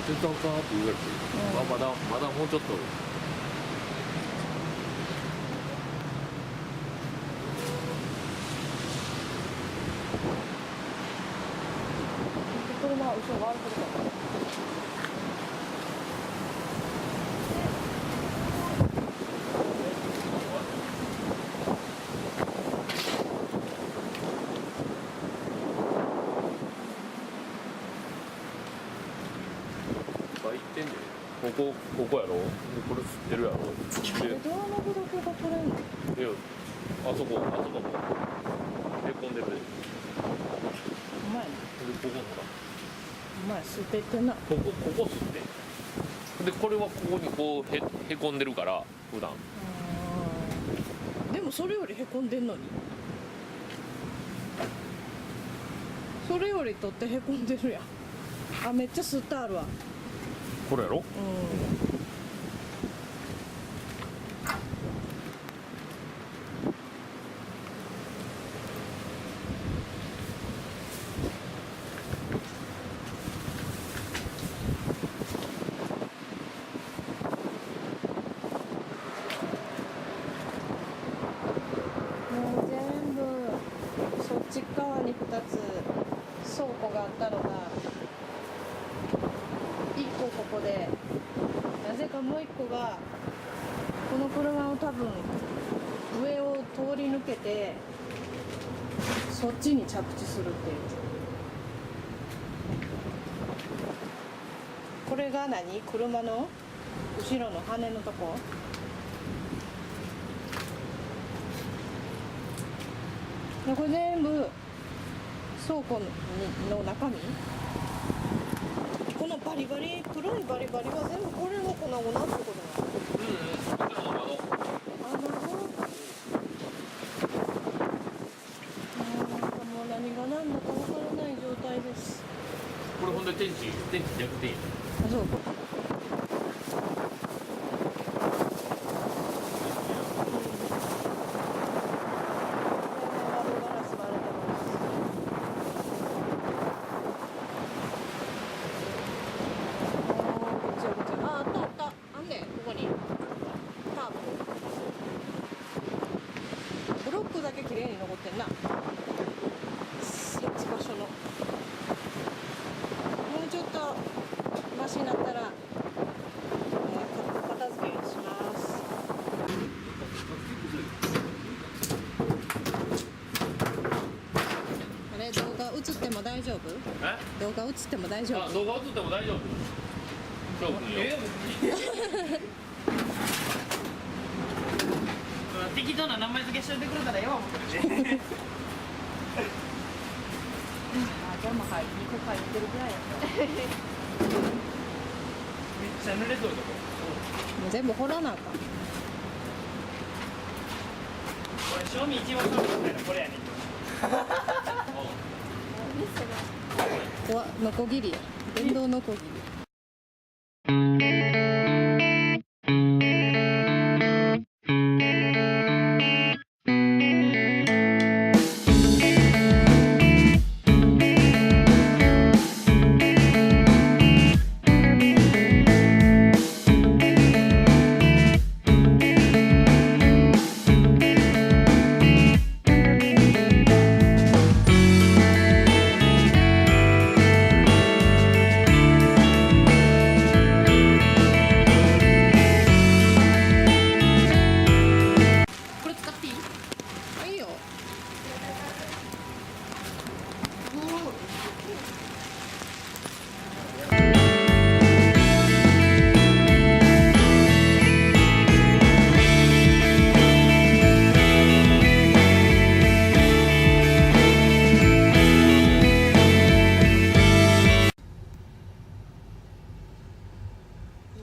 中途かなって言うやつ、まだもうちょっと。車後ろ回ることか。ここやろ。これ吸ってるやろ。ドアノブだけが取れんの？いや、あそこもへこんでるで。うまいな。でここほら。うまい、吸っていってんな。ここ吸って。でこれはここにこうへこんでるから普段。でもそれよりへこんでんのに。それより取ってへこんでるやん。あ、めっちゃ吸ってあるわ。これやろ。もう全部そっち側に2つ倉庫があったのが1個ここで、なぜかもう1個がこの車を多分上を通り抜けてそっちに着地するっていう。これが何？車の後ろの羽のとこ。これ全部倉庫の中身。このバリバリ黒いバリバリは全部これの粉々ってことなの？あ、なるほど。なんかもう何が何だかわからない状態です。これほんで天地逆転。あ、そう。ブロックだけ綺麗に残ってんな。設置場所の。もうちょっとマシになったら、片付けします。あれ、動画映っても大丈夫？動画映っても大丈夫？あ、動画映っても大丈夫。適当な名前付けしといてくれたらええわ思ってるね。あ、じゃあもう2個入ってるぐらいやった。めっちゃ濡れとるとこ。もう全部掘らなあかん。これ賞味一番賞味みたいなこれやねんけど。ノコギリや。電動ノコギリ。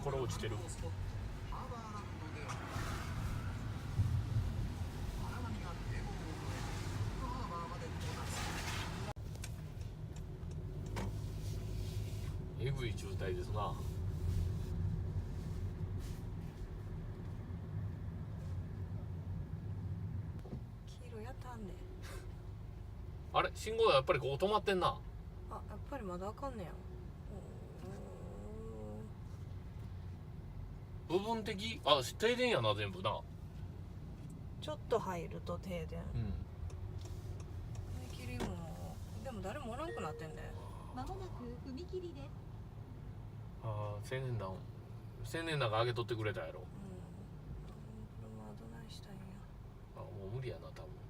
これ落ちてる。えぐい渋滞ですな。黄色やったんね。あれ、信号やっぱりここ止まってんな。あ、やっぱりまだあかんねや。部分的あ停電やな全部な。ちょっと入ると停電。うん踏切もでも誰もおらんくなってんね。まもなく踏切です。ああ青年団が上げとってくれたやろ。車はどないしたんや。あもう無理やな多分。